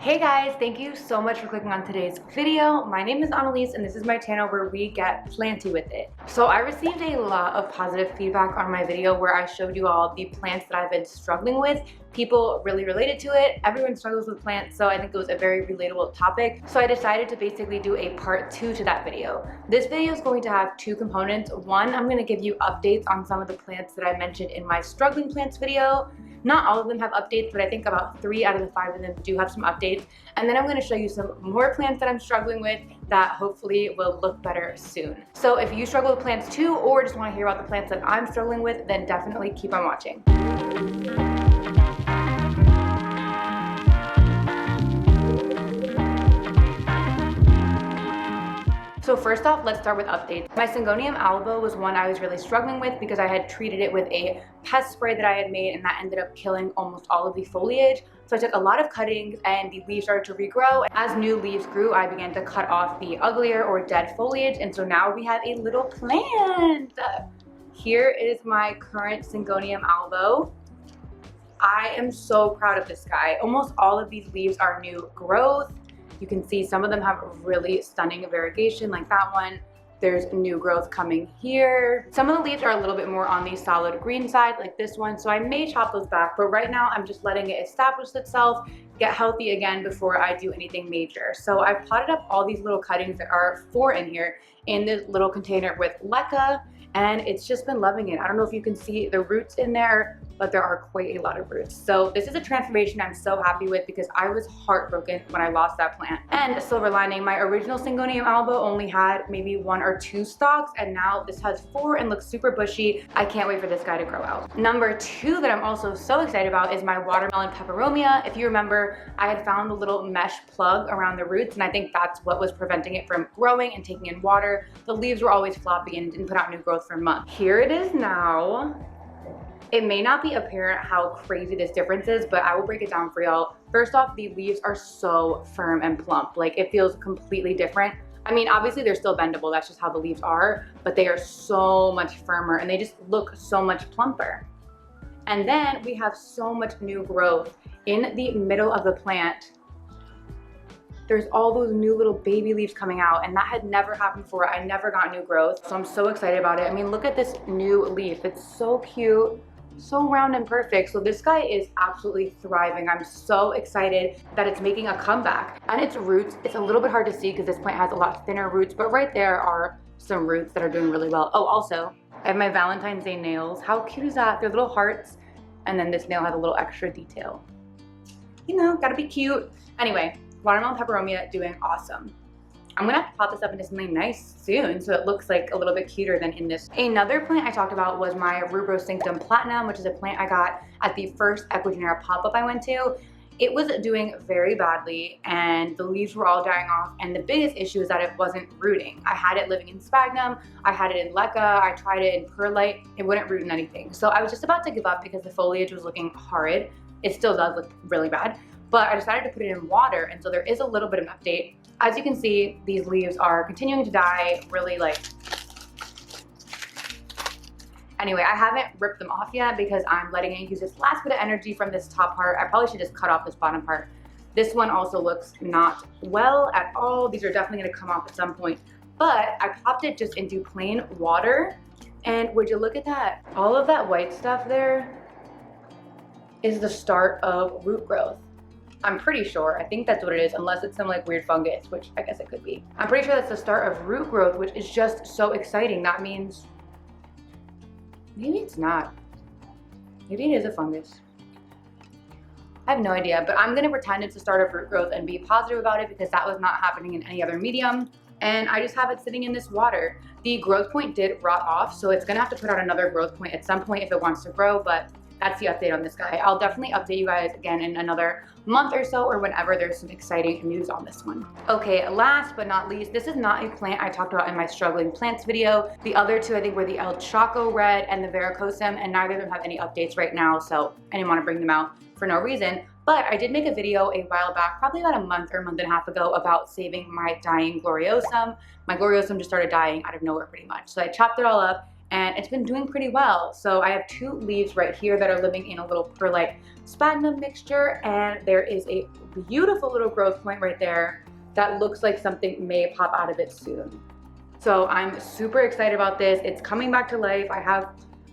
Hey guys, thank you so much for clicking on today's video. My name is Annalise and this is my channel where we get planty with it. So I received a lot of positive feedback on my video where I showed you all the plants that I've been struggling with. People really related to it. Everyone struggles with plants, so I think it was a very relatable topic. So I decided to basically do a part 2 to that video. This video is going to have two components. One, I'm going to give you updates on some of the plants that I mentioned in my struggling plants video. Not all of them have updates, but I think about 3 out of the 5 of them do have some updates. And then I'm going to show you some more plants that I'm struggling with that hopefully will look better soon. So if you struggle with plants too, or just want to hear about the plants that I'm struggling with, then definitely keep on watching. So first off, let's start with updates. My Syngonium alba was one I was really struggling with because I had treated it with a pest spray that I had made and that ended up killing almost all of the foliage. So I took a lot of cuttings and the leaves started to regrow. As new leaves grew, I began to cut off the uglier or dead foliage, and so now we have a little plant. Here is my current Syngonium alba. I am so proud of this guy. Almost all of these leaves are new growth. You can see some of them have really stunning variegation, like that one. There's new growth coming here. Some of the leaves are a little bit more on the solid green side, like this one, so I may chop those back, but right now I'm just letting it establish itself, get healthy again before I do anything major. So I've potted up all these little cuttings. There are 4 in here in this little container with leca, and it's just been loving it. I don't know if you can see the roots in there, but there are quite a lot of roots. So this is a transformation I'm so happy with because I was heartbroken when I lost that plant. And silver lining, my original Syngonium alba only had maybe 1 or 2 stalks, and now this has 4 and looks super bushy. I can't wait for this guy to grow out. Number 2 that I'm also so excited about is my watermelon peperomia. If you remember, I had found a little mesh plug around the roots, and I think that's what was preventing it from growing and taking in water. The leaves were always floppy and didn't put out new growth for months. Here it is now. It may not be apparent how crazy this difference is, but I will break it down for y'all. First off, the leaves are so firm and plump. Like, it feels completely different. I mean, obviously they're still bendable, that's just how the leaves are, but they are so much firmer and they just look so much plumper. And then we have so much new growth in the middle of the plant. There's all those new little baby leaves coming out, and that had never happened before. I never got new growth, so I'm so excited about it. I mean, look at this new leaf. It's so cute, so round and perfect. So this guy is absolutely thriving. I'm so excited that it's making a comeback. And its roots, it's a little bit hard to see because this plant has a lot thinner roots, but right there are some roots that are doing really well. Oh, also, I have my Valentine's Day nails. How cute is that? They're little hearts, and then this nail has a little extra detail. You know, gotta be cute. Anyway, watermelon peperomia doing awesome. I'm gonna have to pot this up into something nice soon so it looks like a little bit cuter than in this. Another plant I talked about was my Rubrosynctum platinum, which is a plant I got at the first Ecuagenera pop-up I went to. It was doing very badly and the leaves were all dying off, and the biggest issue is that it wasn't rooting. I had it living in sphagnum, I had it in leca, I tried it in perlite, it wouldn't root in anything. So I was just about to give up because the foliage was looking horrid. It still does look really bad, but I decided to put it in water, and so there is a little bit of an update. As you can see, these leaves are continuing to die, really like... Anyway, I haven't ripped them off yet because I'm letting it use this last bit of energy from this top part. I probably should just cut off this bottom part. This one also looks not well at all. These are definitely gonna come off at some point, but I popped it just into plain water, and would you look at that? All of that white stuff there is the start of root growth. I'm pretty sure, I think that's what it is, unless it's some like weird fungus, which I guess it could be. I'm pretty sure that's the start of root growth, which is just so exciting. That means, maybe it's not. Maybe it is a fungus. I have no idea, but I'm gonna pretend it's the start of root growth and be positive about it because that was not happening in any other medium. And I just have it sitting in this water. The growth point did rot off, so it's gonna have to put out another growth point at some point if it wants to grow, but that's the update on this guy. I'll definitely update you guys again in another month or so, or whenever there's some exciting news on this one. Okay, last but not least, this is not a plant I talked about in my struggling plants video. The other 2 I think were the El Chaco Red and the Varicosum, and neither of them have any updates right now, so I didn't want to bring them out for no reason. But I did make a video a while back, probably about a month or a month and a half ago, about saving my dying Gloriosum. My Gloriosum just started dying out of nowhere pretty much. So I chopped it all up and it's been doing pretty well. So I have 2 leaves right here that are living in a little perlite sphagnum mixture, and there is a beautiful little growth point right there that looks like something may pop out of it soon. So I'm super excited about this. It's coming back to life.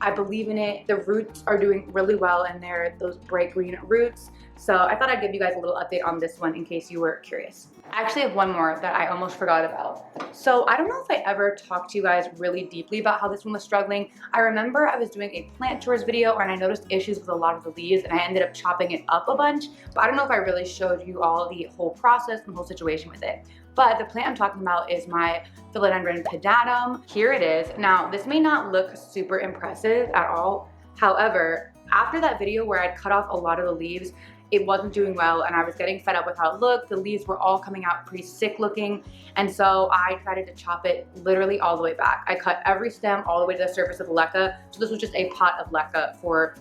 I believe in it. The roots are doing really well, and they're those bright green roots. So I thought I'd give you guys a little update on this one in case you were curious. I actually have one more that I almost forgot about. So I don't know if I ever talked to you guys really deeply about how this one was struggling. I remember I was doing a plant tours video and I noticed issues with a lot of the leaves, and I ended up chopping it up a bunch, but I don't know if I really showed you all the whole process and the whole situation with it. But the plant I'm talking about is my philodendron pedatum. Here it is. Now, this may not look super impressive at all. However, after that video where I'd cut off a lot of the leaves, it wasn't doing well and I was getting fed up with how it looked. The leaves were all coming out pretty sick looking. And so I decided to chop it literally all the way back. I cut every stem all the way to the surface of the leca. So this was just a pot of leca for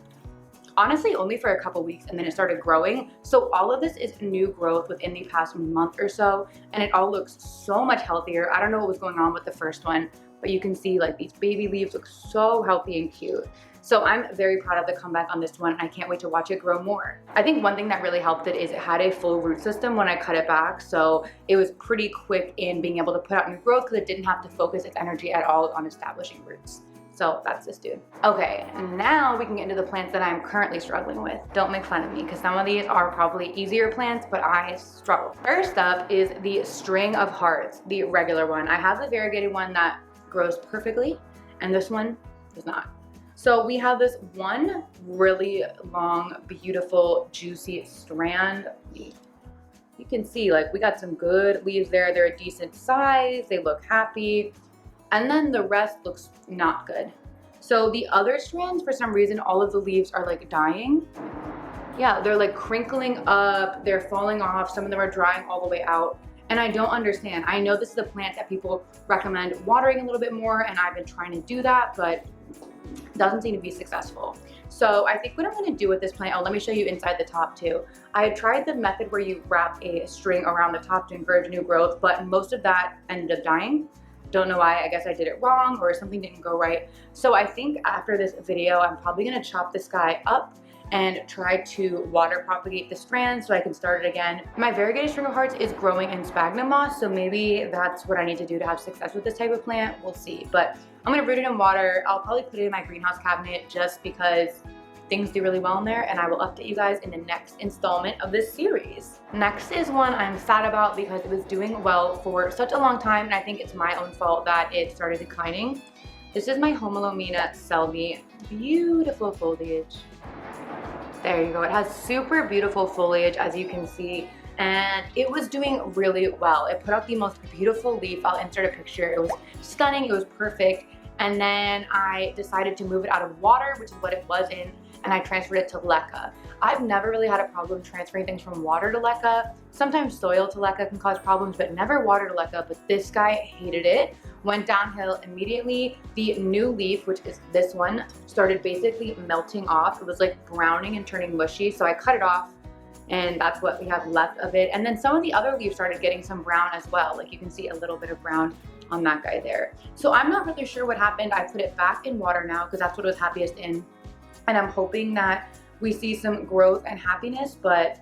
honestly only for a couple weeks, and then it started growing. So all of this is new growth within the past month or so, and it all looks so much healthier. I don't know what was going on with the first one, but you can see like these baby leaves look so healthy and cute. So I'm very proud of the comeback on this one, and I can't wait to watch it grow more. I think one thing that really helped it is it had a full root system when I cut it back, so it was pretty quick in being able to put out new growth because it didn't have to focus its energy at all on establishing roots. So that's this dude. Okay, now we can get into the plants that I'm currently struggling with. Don't make fun of me, because some of these are probably easier plants, but I struggle. First up is the string of hearts, the regular one. I have the variegated one that grows perfectly, and this one does not. So we have this one really long, beautiful, juicy strand. You can see like we got some good leaves there. They're a decent size, they look happy. And then the rest looks not good. So the other strands, for some reason, all of the leaves are like dying. Yeah, they're like crinkling up, they're falling off, some of them are drying all the way out. And I don't understand. I know this is a plant that people recommend watering a little bit more, and I've been trying to do that, but it doesn't seem to be successful. So I think what I'm gonna do with this plant, let me show you inside the top too. I had tried the method where you wrap a string around the top to encourage new growth, but most of that ended up dying. Don't know why. I guess I did it wrong or something didn't go right. So I think after this video, I'm probably gonna chop this guy up and try to water propagate the strands so I can start it again. My variegated string of hearts is growing in sphagnum moss, so maybe that's what I need to do to have success with this type of plant. We'll see. But I'm gonna root it in water. I'll probably put it in my greenhouse cabinet just because things do really well in there, and I will update you guys in the next installment of this series. Next is one I'm sad about because it was doing well for such a long time, and I think it's my own fault that it started declining. This is my Homalomena selby. Beautiful foliage. There you go. It has super beautiful foliage, as you can see, and it was doing really well. It put out the most beautiful leaf. I'll insert a picture. It was stunning. It was perfect. And then I decided to move it out of water, which is what it was in, and I transferred it to leca. I've never really had a problem transferring things from water to leca. Sometimes soil to leca can cause problems, but never water to leca. But this guy hated it, went downhill immediately. The new leaf, which is this one, started basically melting off. It was like browning and turning mushy, so I cut it off, and that's what we have left of it. And then some of the other leaves started getting some brown as well. Like you can see a little bit of brown on that guy there. So I'm not really sure what happened. I put it back in water now because that's what it was happiest in. And I'm hoping that we see some growth and happiness, but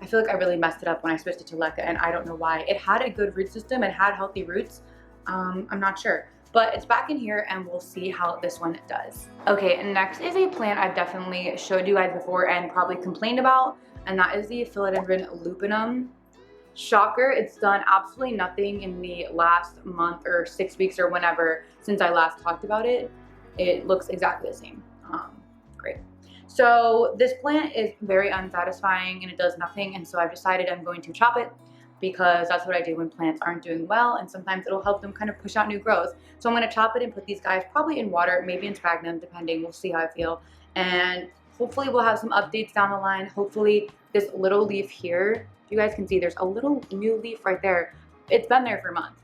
I feel like I really messed it up when I switched it to leca, and I don't know why. It had a good root system and had healthy roots. I'm not sure, but it's back in here and we'll see how this one does. Okay, and next is a plant I've definitely showed you guys before and probably complained about, and that is the philodendron lupinum. Shocker, it's done absolutely nothing in the last month or 6 weeks or whenever since I last talked about it. It looks exactly the same. Great. So this plant is very unsatisfying and it does nothing, and so I've decided I'm going to chop it because that's what I do when plants aren't doing well, and sometimes it'll help them kind of push out new growth. So I'm going to chop it and put these guys probably in water, maybe in sphagnum, depending. We'll see how I feel, and hopefully we'll have some updates down the line. Hopefully this little leaf here, if you guys can see, there's a little new leaf right there. It's been there for a month.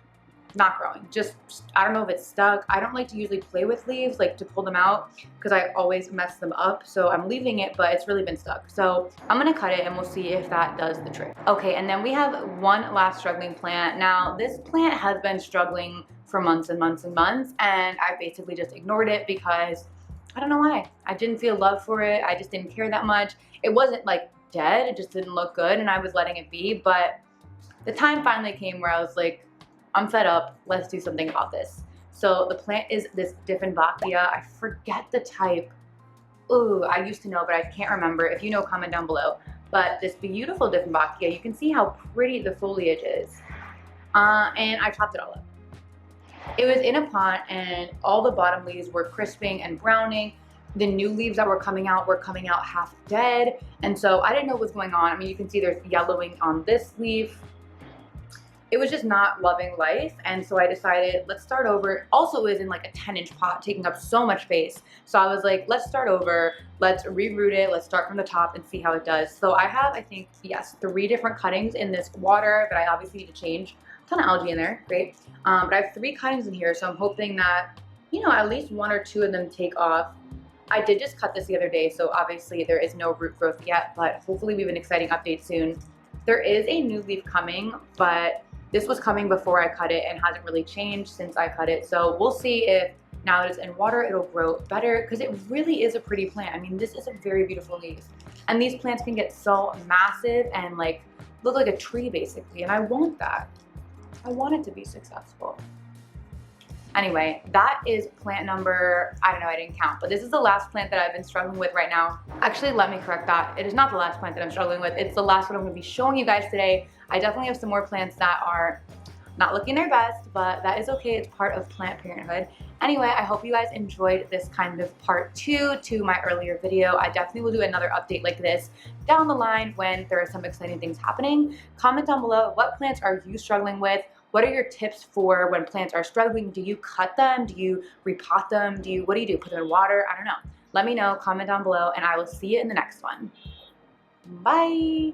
Not growing, just I don't know if it's stuck. I don't like to usually play with leaves, like to pull them out, because I always mess them up, so I'm leaving it, but it's really been stuck. So I'm gonna cut it and we'll see if that does the trick. Okay, and then we have one last struggling plant. Now this plant has been struggling for months and months and months, and I basically just ignored it because I don't know why. I didn't feel love for it. I just didn't care that much. It wasn't like dead, it just didn't look good, and I was letting it be. But the time finally came where I was like, I'm fed up, let's do something about this. So the plant is this Dieffenbachia. I forget the type. Ooh, I used to know, but I can't remember. If you know, comment down below. But this beautiful Dieffenbachia, you can see how pretty the foliage is. And I chopped it all up. It was in a pot, and all the bottom leaves were crisping and browning. The new leaves that were coming out half dead. And so I didn't know what was going on. I mean, you can see there's yellowing on this leaf. It was just not loving life, and so I decided, let's start over. Also, it was in like a 10-inch pot, taking up so much space. So I was like, let's start over, let's reroot it, let's start from the top and see how it does. So I have, I think, yes, 3 different cuttings in this water that I obviously need to change. A ton of algae in there, great. But I have 3 cuttings in here, so I'm hoping that, you know, at least 1 or 2 of them take off. I did just cut this the other day, so obviously there is no root growth yet, but hopefully we have an exciting update soon. There is a new leaf coming, but this was coming before I cut it and hasn't really changed since I cut it. So we'll see if now that it's in water, it'll grow better, because it really is a pretty plant. I mean, this is a very beautiful leaf. And these plants can get so massive and like look like a tree basically. And I want that. I want it to be successful. Anyway, that is plant number, I don't know, I didn't count, but this is the last plant that I've been struggling with right now. Actually, let me correct that. It is not the last plant that I'm struggling with. It's the last one I'm gonna be showing you guys today. I definitely have some more plants that are not looking their best, but that is okay. It's part of plant parenthood. Anyway, I hope you guys enjoyed this kind of part 2 to my earlier video. I definitely will do another update like this down the line when there are some exciting things happening. Comment down below, what plants are you struggling with? What are your tips for when plants are struggling? Do you cut them? Do you repot them? What do you do? Put them in water? I don't know. Let me know, comment down below, and I will see you in the next one. Bye.